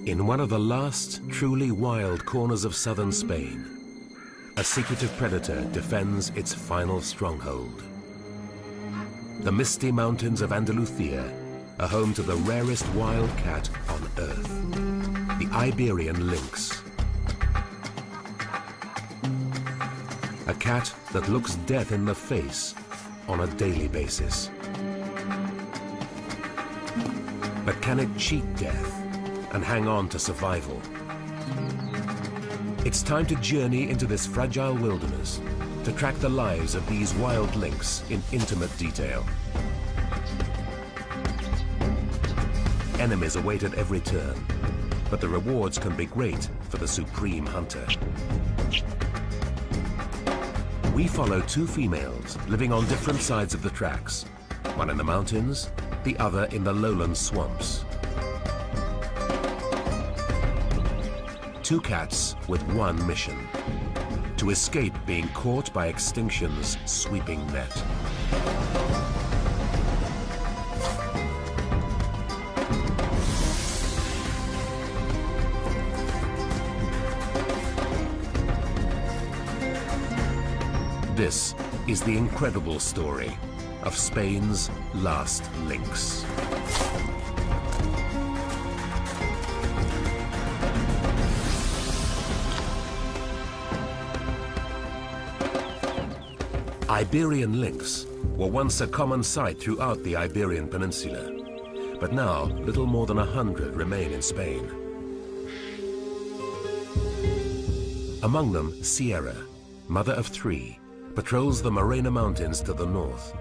In one of the last truly wild corners of southern Spain, a secretive predator defends its final stronghold. The misty mountains of Andalusia are home to the rarest wild cat on Earth, the Iberian lynx. A cat that looks death in the face on a daily basis. But can it cheat death and hang on to survival? It's time to journey into this fragile wilderness to track the lives of these wild lynx in intimate detail. Enemies await at every turn, but the rewards can be great for the supreme hunter. We follow two females living on different sides of the tracks, one in the mountains, the other in the lowland swamps. Two cats with one mission: to escape being caught by extinction's sweeping net. This is the incredible story of Spain's last lynx. Iberian lynx were once a common sight throughout the Iberian Peninsula, but now little more than 100 remain in Spain. Among them, Sierra, mother of 3, patrols the Morena Mountains to the north,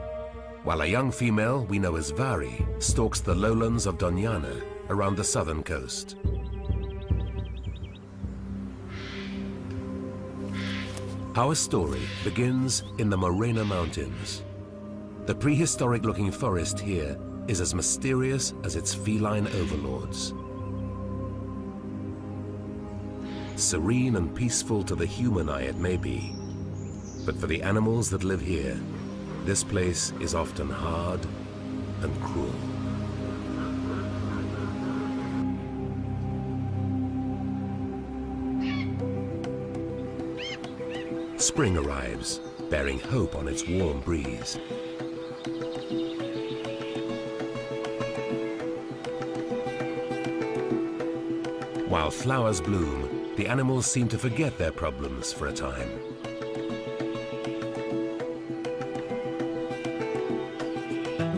while a young female we know as Vari stalks the lowlands of Doñana around the southern coast. Our story begins in the Morena Mountains. The prehistoric-looking forest here is as mysterious as its feline overlords. Serene and peaceful to the human eye it may be, but for the animals that live here, this place is often hard and cruel. Spring arrives, bearing hope on its warm breeze. While flowers bloom, the animals seem to forget their problems for a time.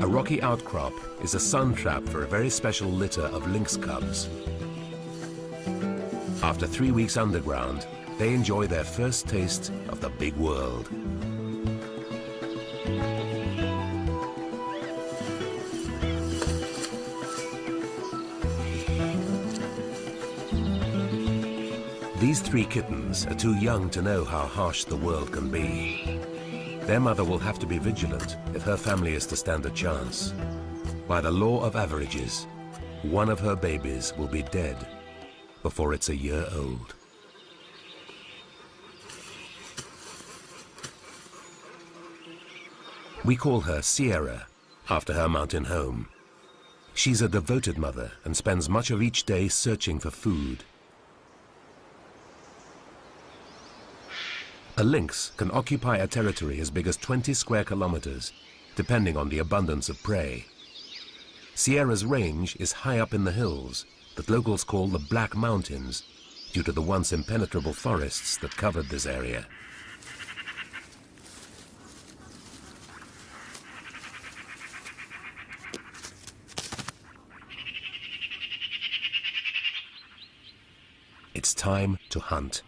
A rocky outcrop is a sun trap for a very special litter of lynx cubs. After 3 weeks underground, they enjoy their first taste of the big world. These 3 kittens are too young to know how harsh the world can be. Their mother will have to be vigilant if her family is to stand a chance. By the law of averages, one of her babies will be dead before it's a year old. We call her Sierra, after her mountain home. She's a devoted mother and spends much of each day searching for food. A lynx can occupy a territory as big as 20 square kilometers, depending on the abundance of prey. Sierra's range is high up in the hills that locals call the Black Mountains, due to the once impenetrable forests that covered this area. It's time to hunt.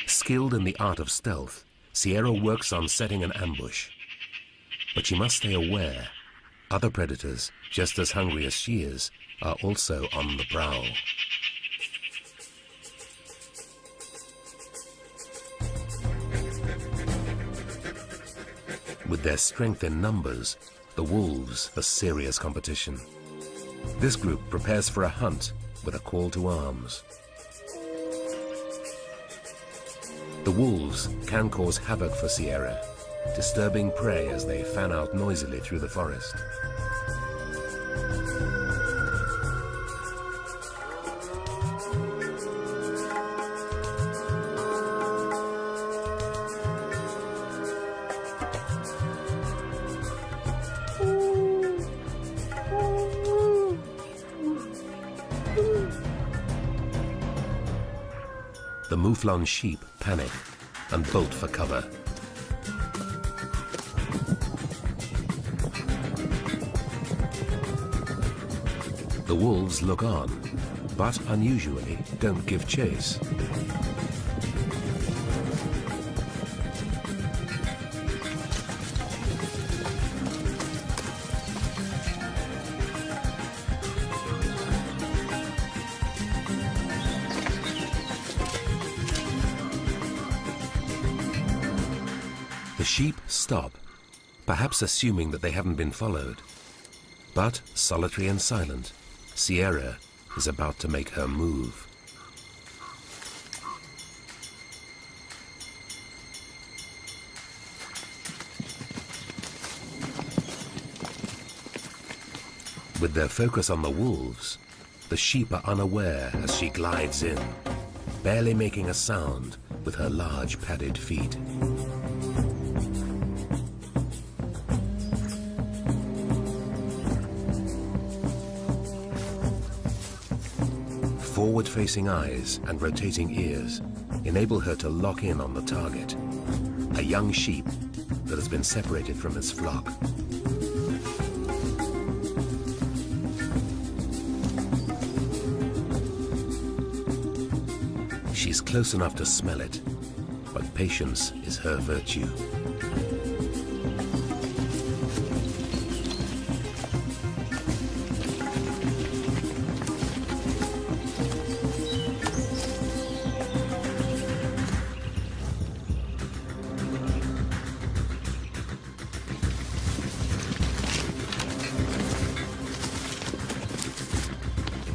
Skilled in the art of stealth, Sierra works on setting an ambush. But she must stay aware. Other predators, just as hungry as she is, are also on the prowl. With their strength in numbers, the wolves are serious competition. This group prepares for a hunt with a call to arms. The wolves can cause havoc for Sierra, disturbing prey as they fan out noisily through the forest. The mouflon sheep panic and bolt for cover. The wolves look on, but unusually don't give chase. The sheep stop, perhaps assuming that they haven't been followed. But, solitary and silent, Sierra is about to make her move. With their focus on the wolves, the sheep are unaware as she glides in, barely making a sound with her large padded feet. Forward-facing eyes and rotating ears enable her to lock in on the target, a young sheep that has been separated from its flock. She's close enough to smell it, but patience is her virtue.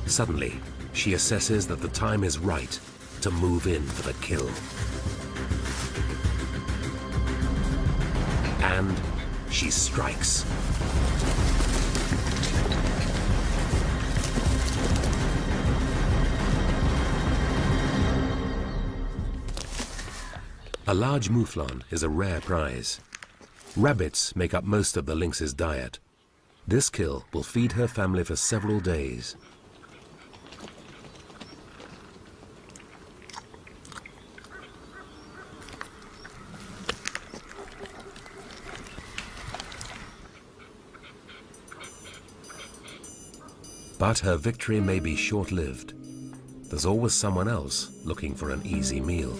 Suddenly, she assesses that the time is right to move in for the kill. And she strikes. A large mouflon is a rare prize. Rabbits make up most of the lynx's diet. This kill will feed her family for several days. But her victory may be short-lived. There's always someone else looking for an easy meal.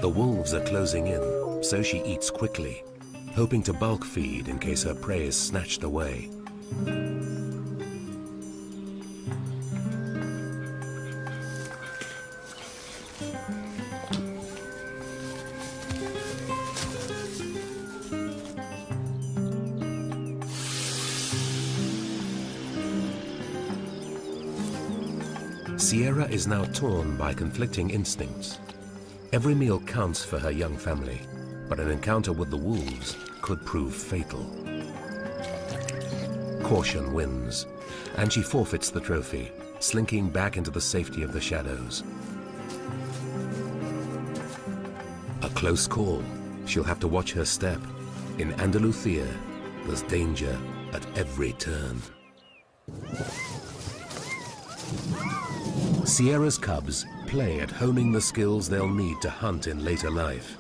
The wolves are closing in, so she eats quickly, hoping to bulk feed in case her prey is snatched away. Sierra is now torn by conflicting instincts. Every meal counts for her young family, but an encounter with the wolves could prove fatal. Caution wins, and she forfeits the trophy, slinking back into the safety of the shadows. A close call. She'll have to watch her step. In Andalusia, there's danger at every turn. Sierra's cubs play at honing the skills they'll need to hunt in later life.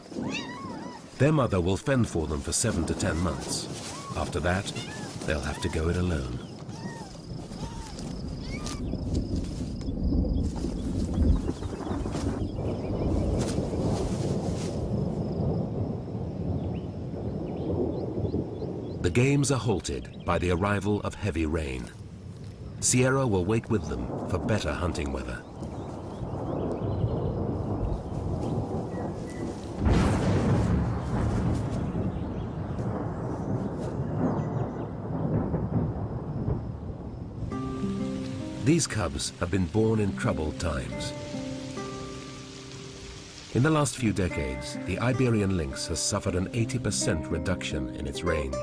Their mother will fend for them for 7 to 10 months. After that, they'll have to go it alone. The games are halted by the arrival of heavy rain. Sierra will wait with them for better hunting weather. These cubs have been born in troubled times. In the last few decades, the Iberian lynx has suffered an 80% reduction in its range.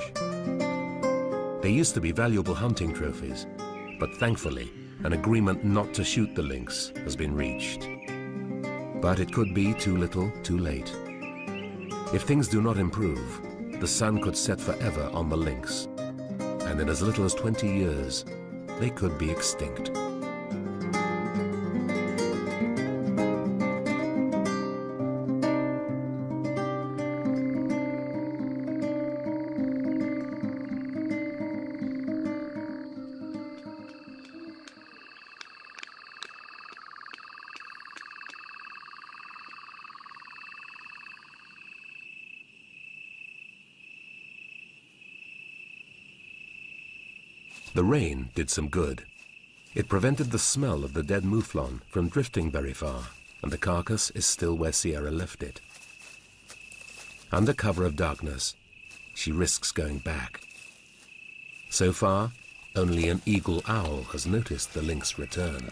They used to be valuable hunting trophies, but thankfully, an agreement not to shoot the lynx has been reached. But it could be too little, too late. If things do not improve, the sun could set forever on the lynx, and in as little as 20 years, they could be extinct. The rain did some good. It prevented the smell of the dead mouflon from drifting very far, and the carcass is still where Sierra left it. Under cover of darkness, she risks going back. So far, only an eagle owl has noticed the lynx return.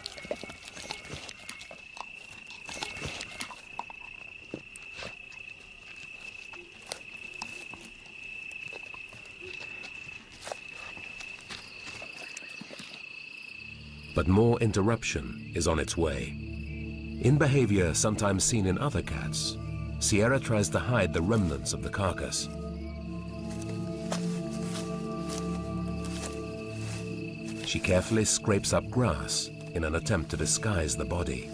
But more interruption is on its way. In behavior sometimes seen in other cats, Sierra tries to hide the remnants of the carcass. She carefully scrapes up grass in an attempt to disguise the body.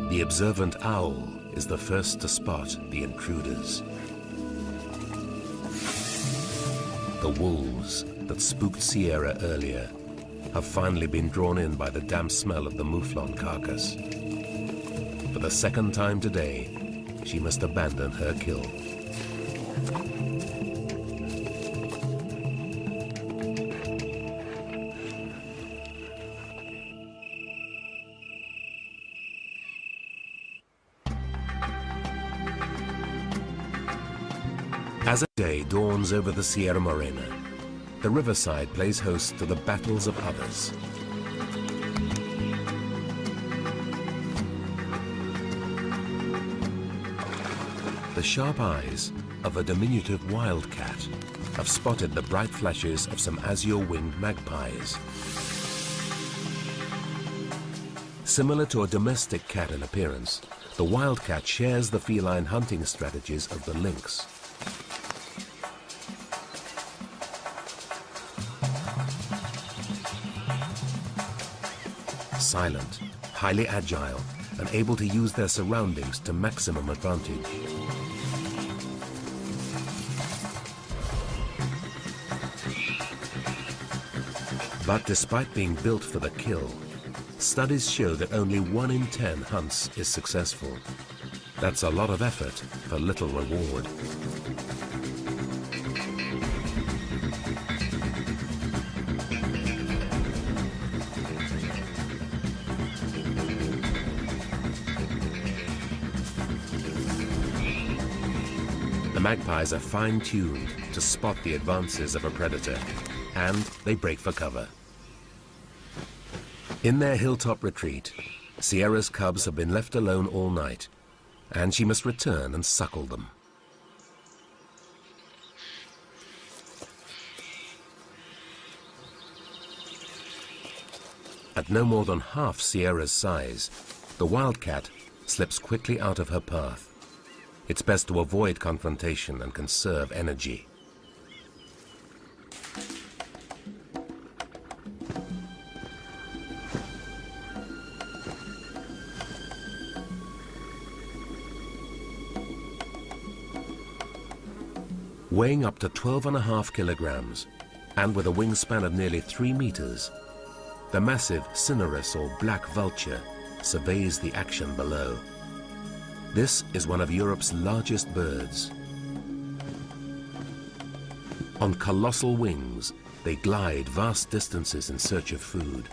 The observant owl is the first to spot the intruders. The wolves that spooked Sierra earlier have finally been drawn in by the damp smell of the mouflon carcass. For the second time today, she must abandon her kill. As a day dawns over the Sierra Morena, the riverside plays host to the battles of others. The sharp eyes of a diminutive wildcat have spotted the bright flashes of some azure-winged magpies. Similar to a domestic cat in appearance, the wildcat shares the feline hunting strategies of the lynx. Silent, highly agile, and able to use their surroundings to maximum advantage. But despite being built for the kill, studies show that only 1 in 10 hunts is successful. That's a lot of effort for little reward. The magpies are fine-tuned to spot the advances of a predator, and they break for cover. In their hilltop retreat, Sierra's cubs have been left alone all night, and she must return and suckle them. At no more than half Sierra's size, the wildcat slips quickly out of her path. It's best to avoid confrontation and conserve energy. Weighing up to 12.5 kilograms, and with a wingspan of nearly 3 meters, the massive cinereous or black vulture surveys the action below. This is one of Europe's largest birds. On colossal wings, they glide vast distances in search of food.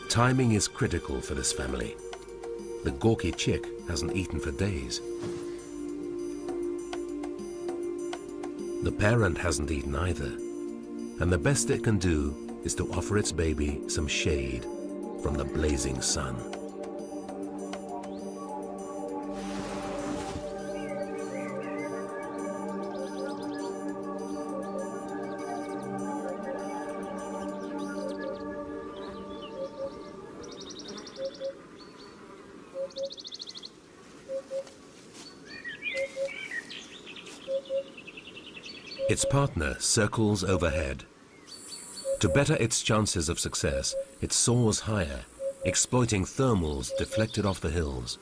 Timing is critical for this family. The gawky chick hasn't eaten for days. The parent hasn't eaten either, and the best it can do is to offer its baby some shade from the blazing sun. Its partner circles overhead. To better its chances of success, it soars higher, exploiting thermals deflected off the hills.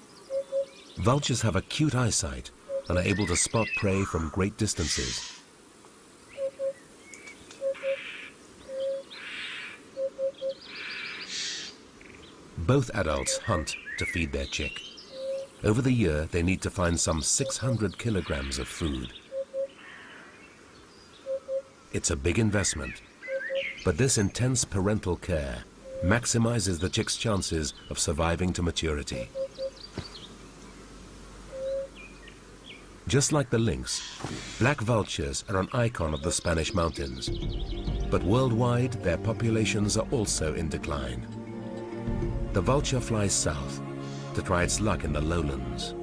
Vultures have acute eyesight and are able to spot prey from great distances. Both adults hunt to feed their chick. Over the year, they need to find some 600 kilograms of food. It's a big investment, but this intense parental care maximizes the chick's chances of surviving to maturity. Just like the lynx, black vultures are an icon of the Spanish mountains, but worldwide their populations are also in decline. The vulture flies south to try its luck in the lowlands.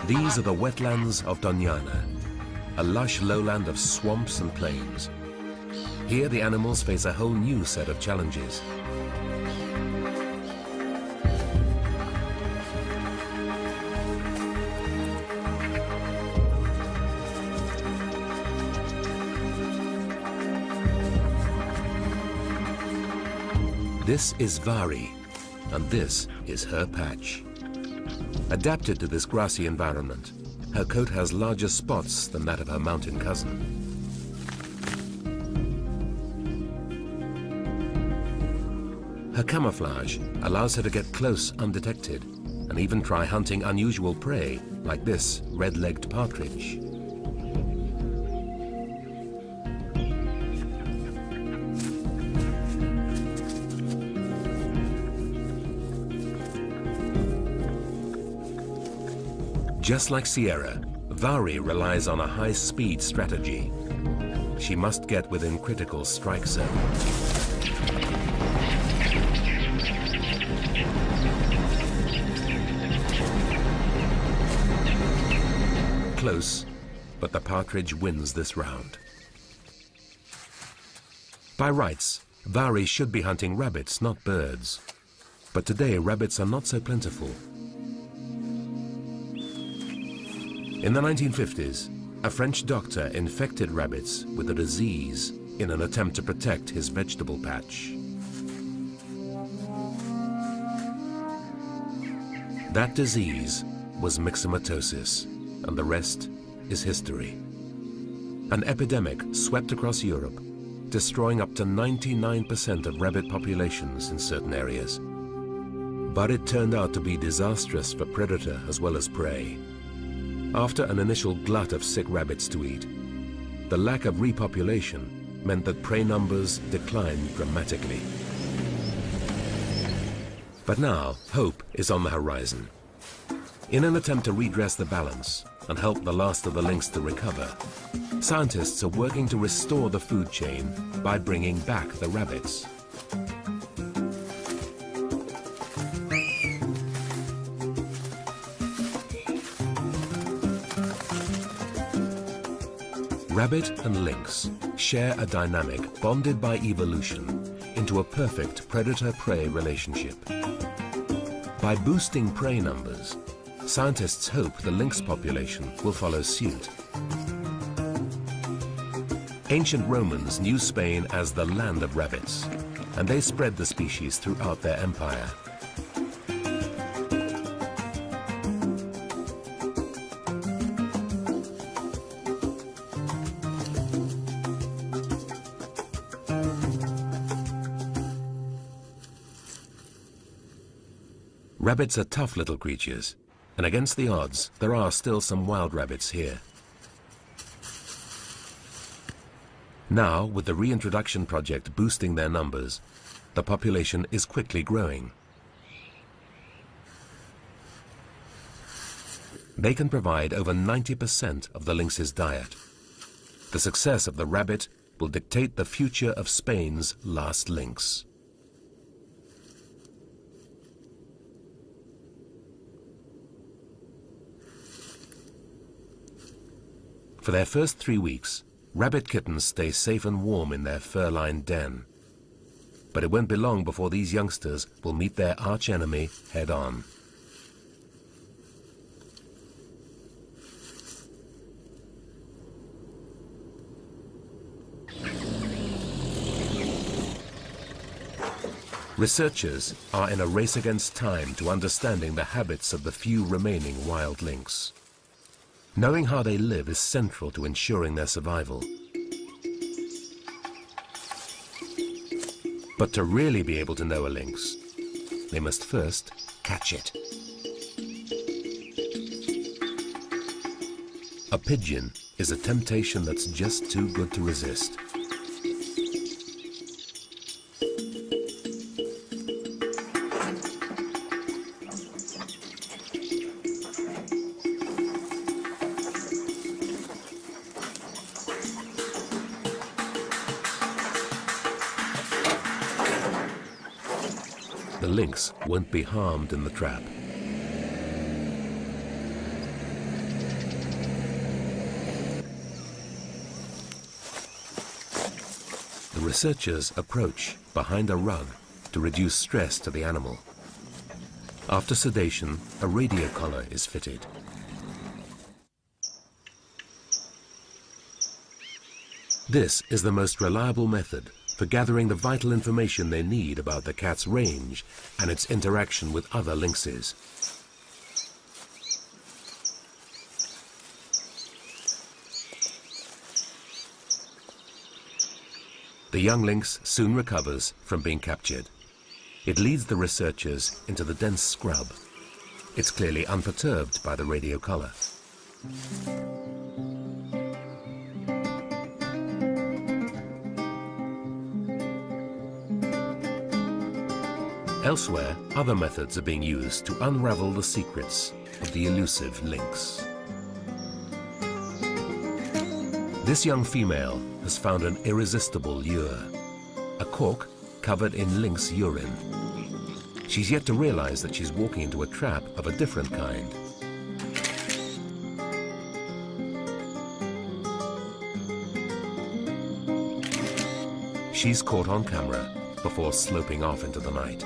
These are the wetlands of Doñana, a lush lowland of swamps and plains. Here the animals face a whole new set of challenges. This is Vari, and this is her patch. Adapted to this grassy environment, her coat has larger spots than that of her mountain cousin. Her camouflage allows her to get close undetected and even try hunting unusual prey like this red-legged partridge. Just like Sierra, Vari relies on a high-speed strategy. She must get within critical strike zone. Close, but the partridge wins this round. By rights, Vari should be hunting rabbits, not birds. But today, rabbits are not so plentiful. In the 1950s, a French doctor infected rabbits with a disease in an attempt to protect his vegetable patch. That disease was myxomatosis, and the rest is history. An epidemic swept across Europe, destroying up to 99% of rabbit populations in certain areas. But it turned out to be disastrous for predator as well as prey. After an initial glut of sick rabbits to eat, the lack of repopulation meant that prey numbers declined dramatically. But now, hope is on the horizon. In an attempt to redress the balance and help the last of the lynx to recover, scientists are working to restore the food chain by bringing back the rabbits. Rabbit and lynx share a dynamic bonded by evolution into a perfect predator-prey relationship. By boosting prey numbers, scientists hope the lynx population will follow suit. Ancient Romans knew Spain as the land of rabbits, and they spread the species throughout their empire. Rabbits are tough little creatures, and against the odds, there are still some wild rabbits here. Now, with the reintroduction project boosting their numbers, the population is quickly growing. They can provide over 90% of the lynx's diet. The success of the rabbit will dictate the future of Spain's last lynx. For their first 3 weeks, rabbit kittens stay safe and warm in their fur-lined den. But it won't be long before these youngsters will meet their arch-enemy head-on. Researchers are in a race against time to understanding the habits of the few remaining wild lynx. Knowing how they live is central to ensuring their survival. But to really be able to know a lynx, they must first catch it. A pigeon is a temptation that's just too good to resist. The lynx won't be harmed in the trap. The researchers approach behind a rug to reduce stress to the animal. After sedation, a radio collar is fitted. This is the most reliable method for gathering the vital information they need about the cat's range and its interaction with other lynxes. The young lynx soon recovers from being captured. It leads the researchers into the dense scrub. It's clearly unperturbed by the radio collar. Elsewhere, other methods are being used to unravel the secrets of the elusive lynx. This young female has found an irresistible lure, a cork covered in lynx urine. She's yet to realize that she's walking into a trap of a different kind. She's caught on camera before sloping off into the night.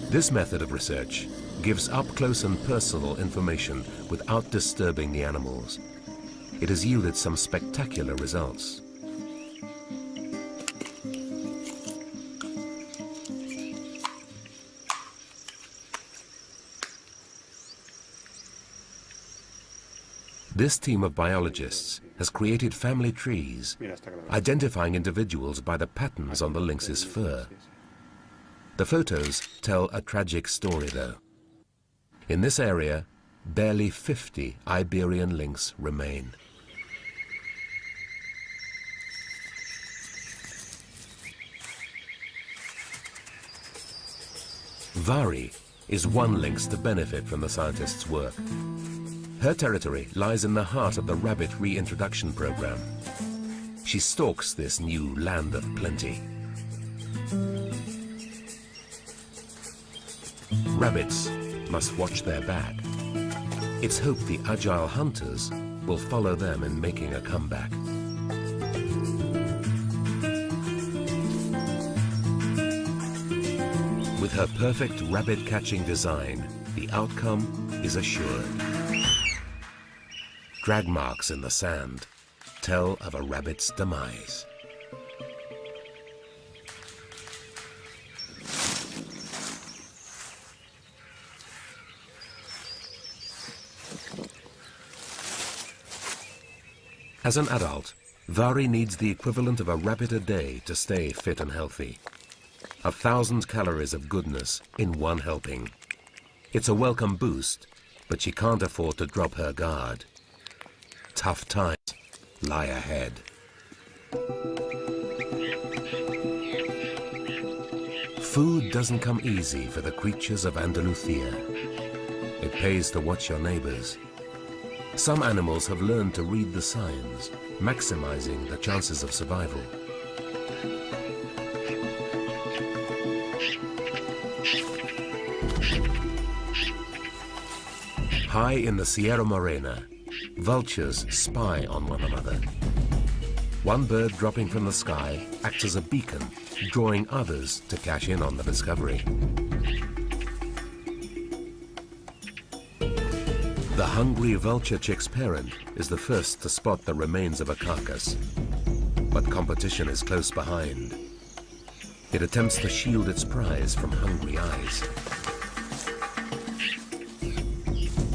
This method of research gives up-close and personal information without disturbing the animals. It has yielded some spectacular results. This team of biologists has created family trees, identifying individuals by the patterns on the lynx's fur. The photos tell a tragic story, though. In this area, barely 50 Iberian lynx remain. Vari is one lynx to benefit from the scientists' work. Her territory lies in the heart of the rabbit reintroduction program. She stalks this new land of plenty. Rabbits must watch their back. It's hoped the agile hunters will follow them in making a comeback. With her perfect rabbit-catching design, the outcome is assured. Drag marks in the sand tell of a rabbit's demise. As an adult, Vari needs the equivalent of a rabbit a day to stay fit and healthy. 1,000 calories of goodness in one helping. It's a welcome boost, but she can't afford to drop her guard. Tough times lie ahead. Food doesn't come easy for the creatures of Andalusia. It pays to watch your neighbors. Some animals have learned to read the signs, maximizing the chances of survival. High in the Sierra Morena, vultures spy on one another. One bird dropping from the sky acts as a beacon, drawing others to cash in on the discovery. The The hungry vulture chick's parent is the first to spot the remains of a carcass, but competition is close behind. It attempts to shield its prize from hungry eyes.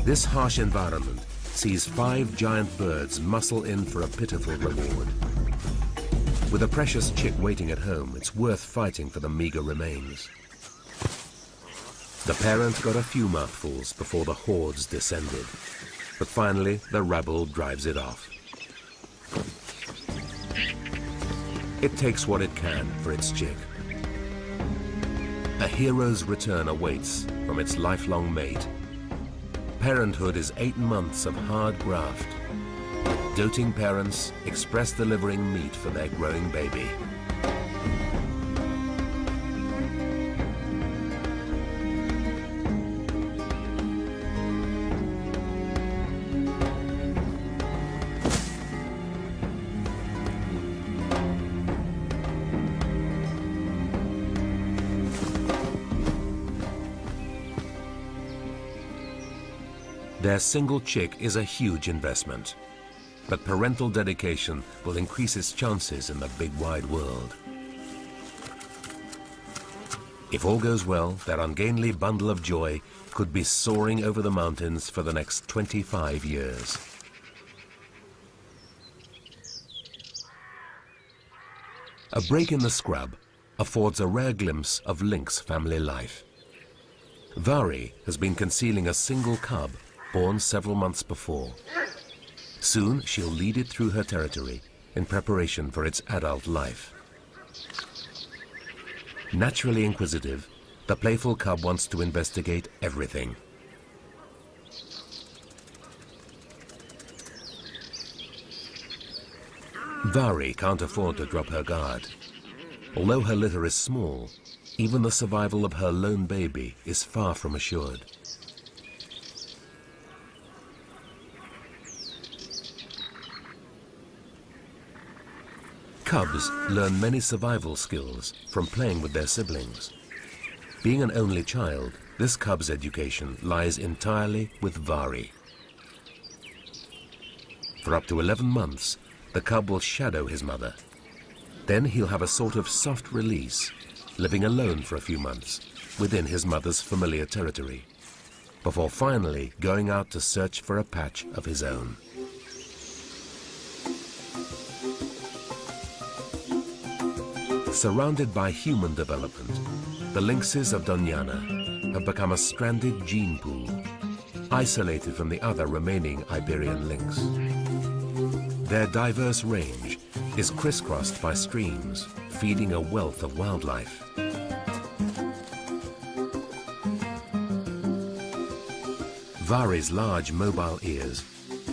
This harsh environment sees 5 giant birds muscle in for a pitiful reward. With a precious chick waiting at home, it's worth fighting for the meager remains. The parent got a few mouthfuls before the hordes descended, but finally the rabble drives it off. It takes what it can for its chick. A hero's return awaits from its lifelong mate. Parenthood is 8 months of hard graft. Doting parents express delivering meat for their growing baby. Their single chick is a huge investment, but parental dedication will increase its chances in the big wide world. If all goes well, their ungainly bundle of joy could be soaring over the mountains for the next 25 years. A break in the scrub affords a rare glimpse of lynx family life. Vari has been concealing a single cub born several months before. Soon she'll lead it through her territory in preparation for its adult life. Naturally inquisitive, the playful cub wants to investigate everything. Vari can't afford to drop her guard. Although her litter is small, even the survival of her lone baby is far from assured. Cubs learn many survival skills from playing with their siblings. Being an only child, this cub's education lies entirely with Vari. For up to 11 months, the cub will shadow his mother. Then he'll have a sort of soft release, living alone for a few months within his mother's familiar territory, before finally going out to search for a patch of his own. Surrounded by human development, the lynxes of Doñana have become a stranded gene pool, isolated from the other remaining Iberian lynx. Their diverse range is crisscrossed by streams, feeding a wealth of wildlife. Vari's large mobile ears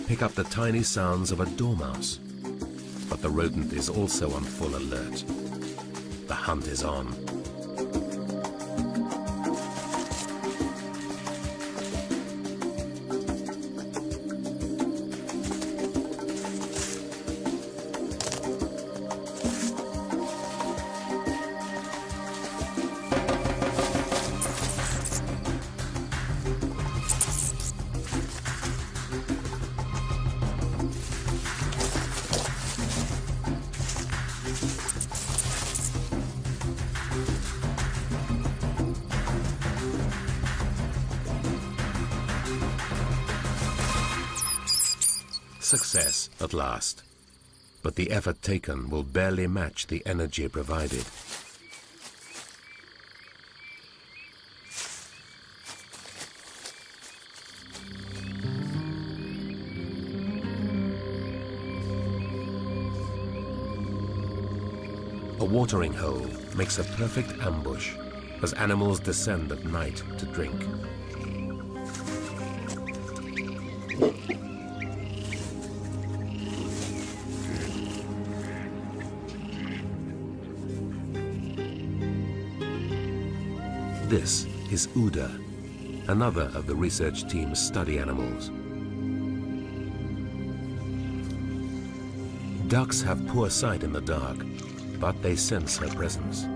pick up the tiny sounds of a dormouse, but the rodent is also on full alert. The hunt is on. Success at last, but the effort taken will barely match the energy provided. A watering hole makes a perfect ambush as animals descend at night to drink. This is Uda, another of the research team's study animals. Ducks have poor sight in the dark, but they sense her presence.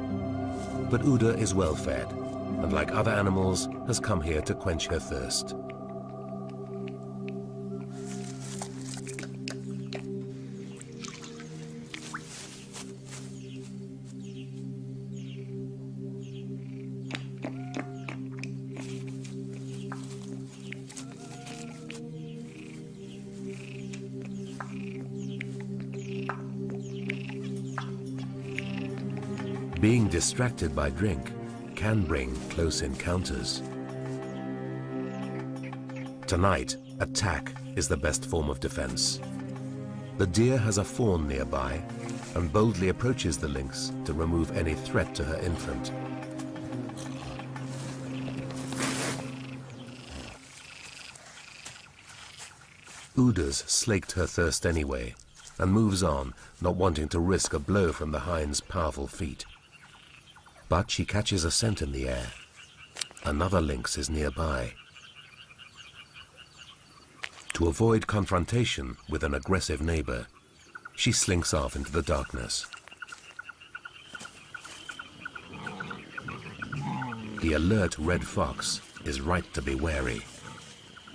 But Uda is well fed, and like other animals, has come here to quench her thirst. Being distracted by drink can bring close encounters. Tonight, attack is the best form of defense. The deer has a fawn nearby and boldly approaches the lynx to remove any threat to her infant. Uda's slaked her thirst anyway and moves on, not wanting to risk a blow from the hind's powerful feet. But she catches a scent in the air. Another lynx is nearby. To avoid confrontation with an aggressive neighbor, she slinks off into the darkness. The alert red fox is right to be wary.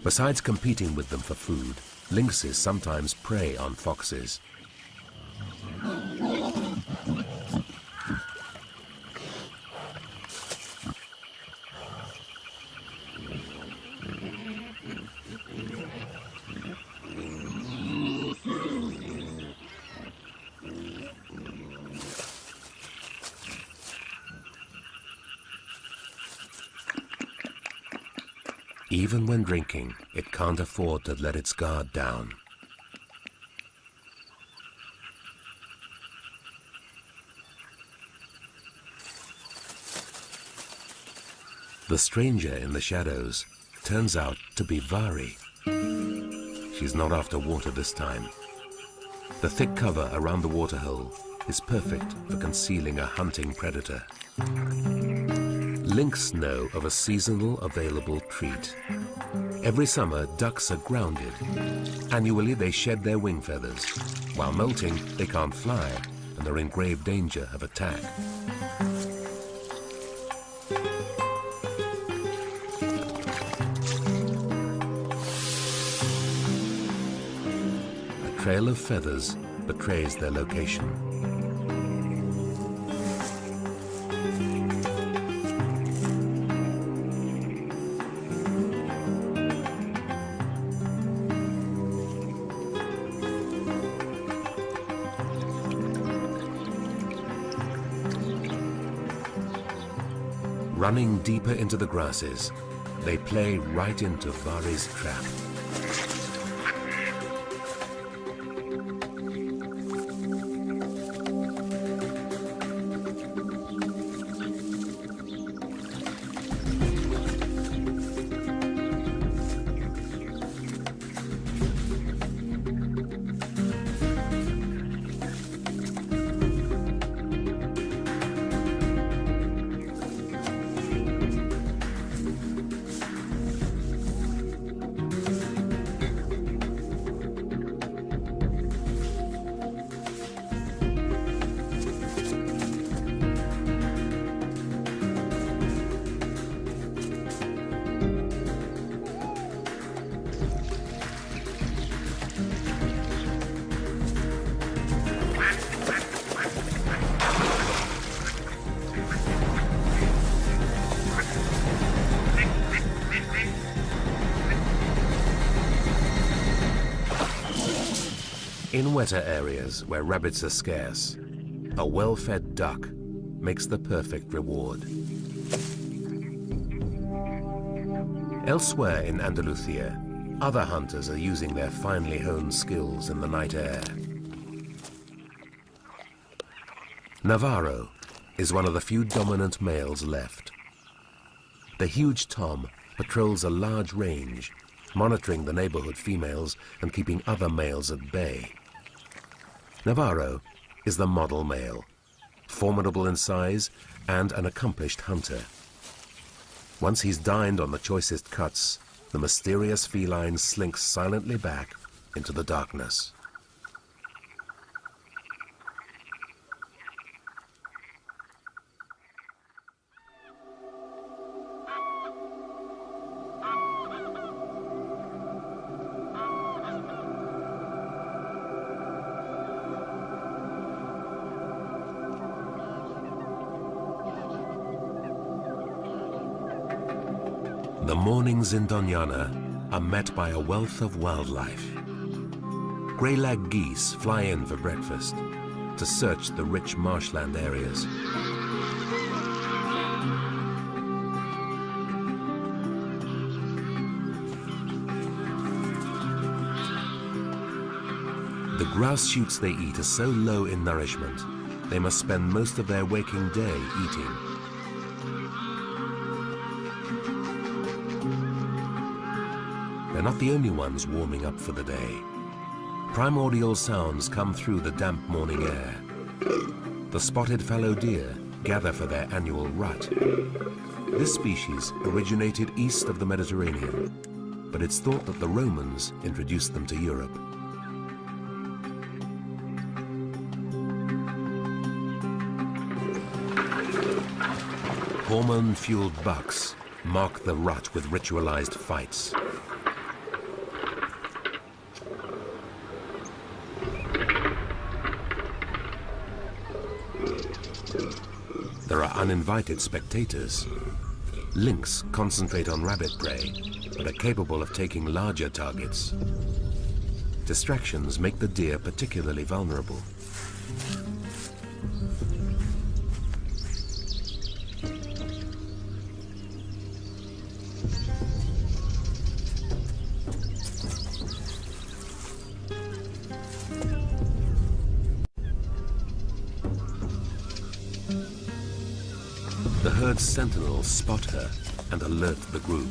Besides competing with them for food, lynxes sometimes prey on foxes. Even when drinking, it can't afford to let its guard down. The stranger in the shadows turns out to be Vari. She's not after water this time. The thick cover around the waterhole is perfect for concealing a hunting predator. Lynx know of a seasonal available treat. Every summer, ducks are grounded. Annually, they shed their wing feathers. While molting, they can't fly and are in grave danger of attack. A trail of feathers betrays their location. Running deeper into the grasses, they play right into Vari's trap. In wetter areas where rabbits are scarce, a well-fed duck makes the perfect reward. Elsewhere in Andalusia, other hunters are using their finely honed skills in the night air. Navarro is one of the few dominant males left. The huge tom patrols a large range, monitoring the neighborhood females and keeping other males at bay. Navarro is the model male, formidable in size and an accomplished hunter. Once he's dined on the choicest cuts, the mysterious feline slinks silently back into the darkness. The mornings in Doñana are met by a wealth of wildlife. Grey-lag geese fly in for breakfast to search the rich marshland areas. The grass shoots they eat are so low in nourishment, they must spend most of their waking day eating. They're not the only ones warming up for the day. Primordial sounds come through the damp morning air. The spotted fallow deer gather for their annual rut. This species originated east of the Mediterranean, but it's thought that the Romans introduced them to Europe. Hormone-fueled bucks mark the rut with ritualized fights. There are uninvited spectators. Lynx concentrate on rabbit prey, but are capable of taking larger targets. Distractions make the deer particularly vulnerable. The herd's sentinels spot her and alert the group.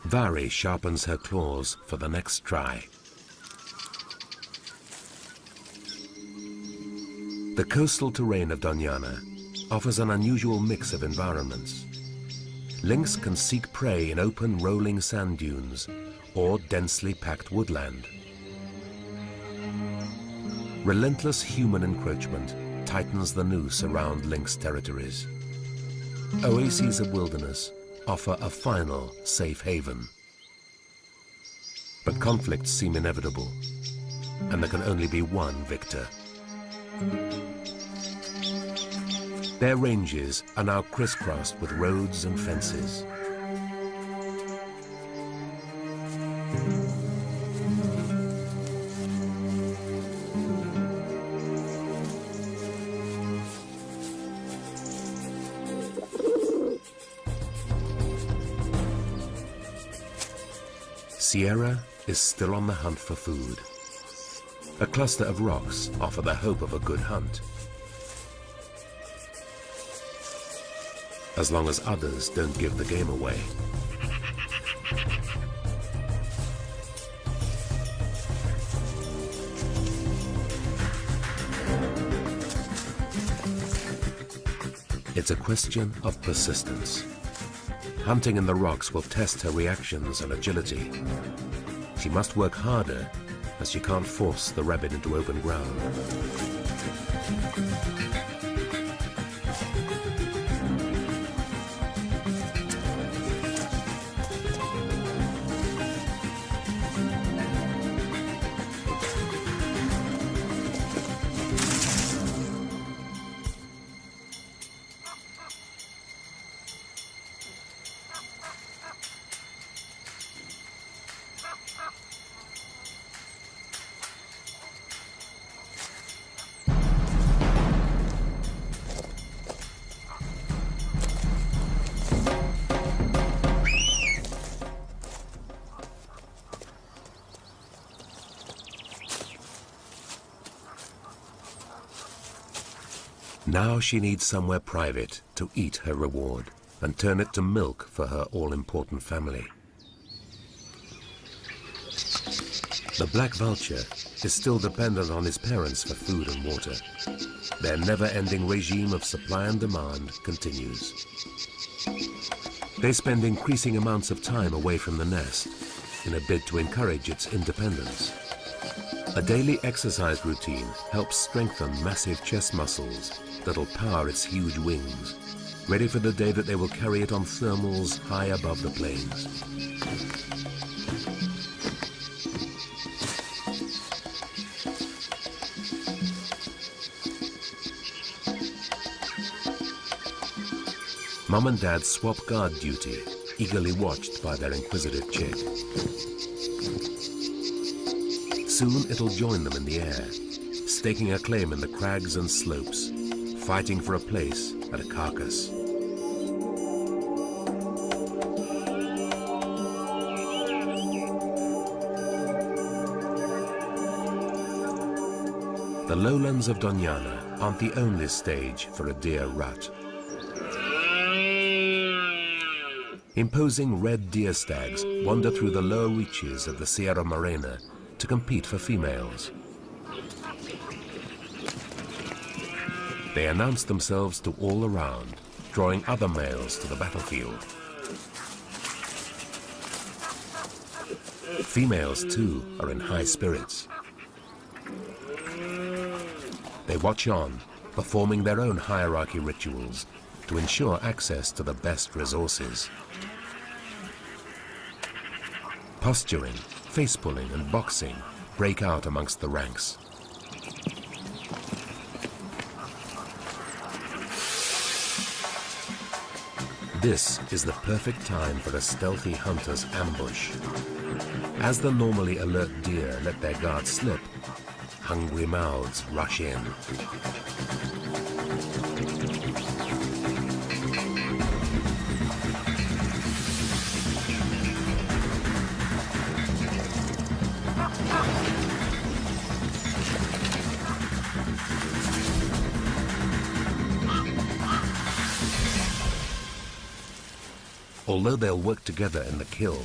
Vari sharpens her claws for the next try. The coastal terrain of Doñana offers an unusual mix of environments. Lynx can seek prey in open rolling sand dunes or densely packed woodland. Relentless human encroachment tightens the noose around lynx territories. Oases of wilderness offer a final safe haven. But conflicts seem inevitable, and there can only be one victor. Their ranges are now crisscrossed with roads and fences. Sierra is still on the hunt for food. A cluster of rocks offer the hope of a good hunt, as long as others don't give the game away. It's a question of persistence. Hunting in the rocks will test her reactions and agility. She must work harder, as she can't force the rabbit into open ground. Now she needs somewhere private to eat her reward and turn it to milk for her all-important family. The black vulture is still dependent on his parents for food and water. Their never-ending regime of supply and demand continues. They spend increasing amounts of time away from the nest in a bid to encourage its independence. A daily exercise routine helps strengthen massive chest muscles that'll power its huge wings, ready for the day that they will carry it on thermals high above the plains. Mom and Dad swap guard duty, eagerly watched by their inquisitive chick. Soon it'll join them in the air, staking a claim in the crags and slopes, fighting for a place at a carcass. The lowlands of Doñana aren't the only stage for a deer rut. Imposing red deer stags wander through the lower reaches of the Sierra Morena to compete for females. They announce themselves to all around, drawing other males to the battlefield. Females, too, are in high spirits. They watch on, performing their own hierarchy rituals to ensure access to the best resources. Posturing, face-pulling and boxing break out amongst the ranks. This is the perfect time for a stealthy hunter's ambush. As the normally alert deer let their guard slip, hungry mouths rush in. Although they'll work together in the kill,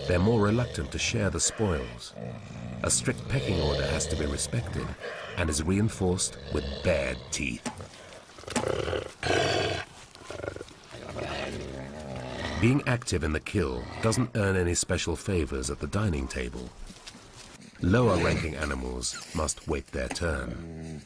they're more reluctant to share the spoils. A strict pecking order has to be respected and is reinforced with bared teeth. Being active in the kill doesn't earn any special favors at the dining table. Lower-ranking animals must wait their turn.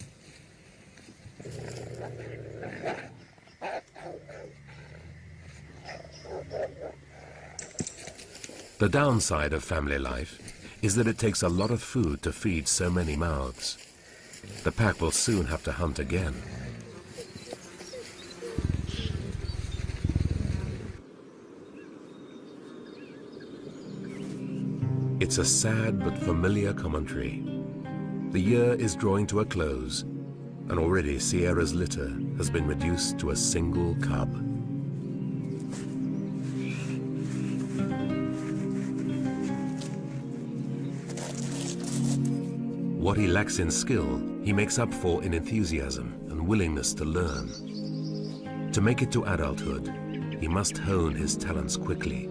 The downside of family life is that it takes a lot of food to feed so many mouths. The pack will soon have to hunt again. It's a sad but familiar commentary. The year is drawing to a close, and already Sierra's litter has been reduced to a single cub. What he lacks in skill, he makes up for in enthusiasm and willingness to learn. To make it to adulthood, he must hone his talents quickly.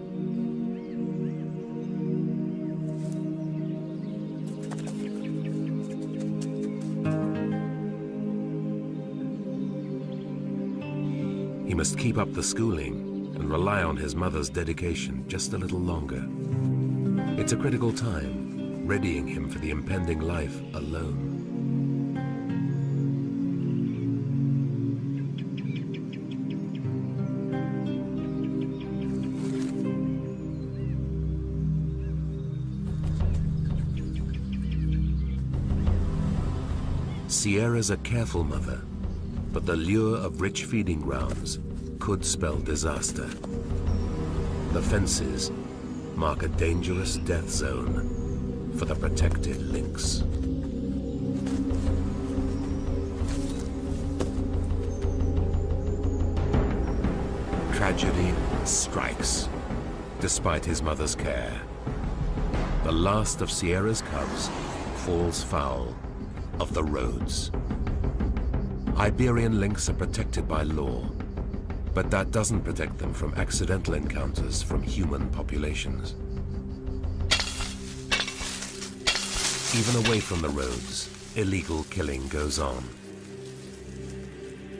He must keep up the schooling and rely on his mother's dedication just a little longer. It's a critical time, readying him for the impending life alone. Sierra's a careful mother, but the lure of rich feeding grounds could spell disaster. The fences mark a dangerous death zone for the protected lynx. Tragedy strikes, despite his mother's care. The last of Sierra's cubs falls foul of the roads. Iberian lynx are protected by law, but that doesn't protect them from accidental encounters from human populations. Even away from the roads, illegal killing goes on.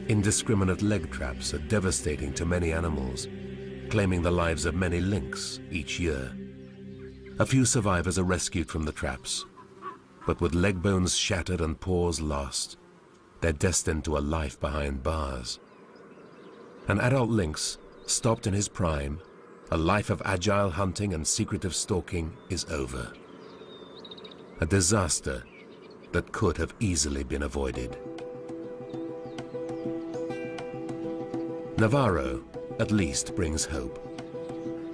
Indiscriminate leg traps are devastating to many animals, claiming the lives of many lynx each year. A few survivors are rescued from the traps, but with leg bones shattered and paws lost, they're destined to a life behind bars. An adult lynx, stopped in his prime, a life of agile hunting and secretive stalking is over. A disaster that could have easily been avoided. Navarro, at least, brings hope.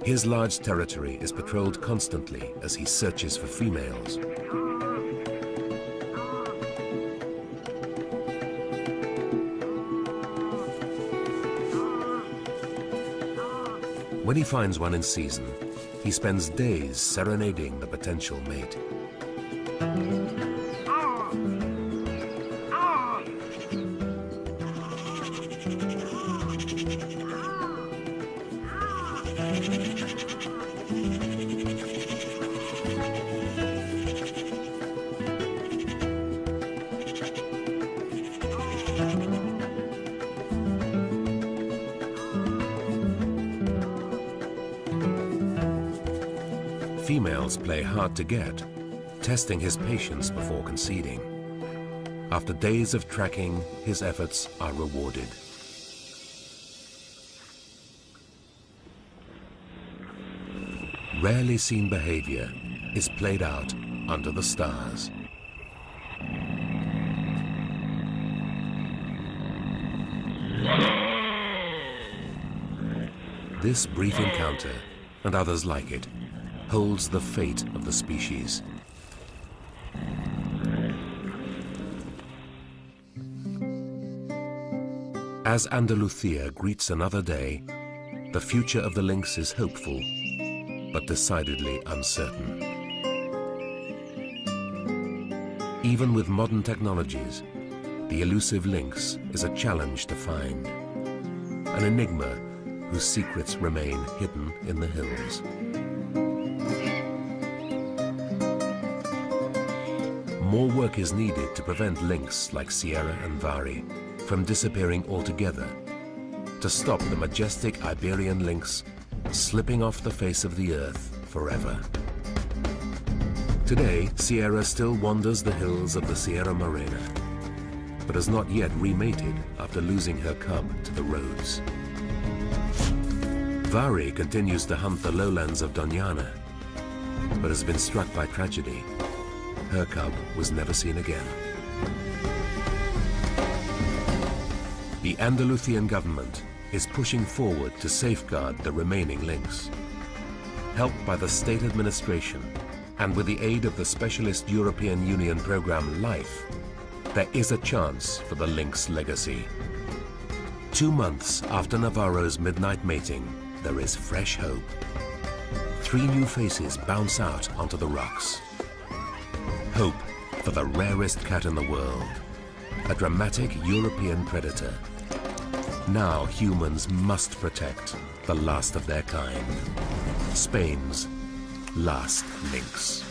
His large territory is patrolled constantly as he searches for females. When he finds one in season, he spends days serenading the potential mate. Females play hard to get, testing his patience before conceding. After days of tracking, his efforts are rewarded. Rarely seen behavior is played out under the stars. This brief encounter, and others like it, holds the fate of the species. As Andalusia greets another day, the future of the lynx is hopeful, but decidedly uncertain. Even with modern technologies, the elusive lynx is a challenge to find, an enigma whose secrets remain hidden in the hills. More work is needed to prevent lynx like Sierra and Vari from disappearing altogether, to stop the majestic Iberian lynx slipping off the face of the earth forever. Today, Sierra still wanders the hills of the Sierra Morena, but has not yet remated after losing her cub to the roads. Vari continues to hunt the lowlands of Doñana, but has been struck by tragedy. Her cub was never seen again. The Andalusian government is pushing forward to safeguard the remaining lynx. Helped by the state administration and with the aid of the specialist European Union program LIFE, there is a chance for the lynx legacy. 2 months after Navarro's midnight mating, there is fresh hope. 3 new faces bounce out onto the rocks. Hope for the rarest cat in the world, a dramatic European predator. Now humans must protect the last of their kind, Spain's last lynx.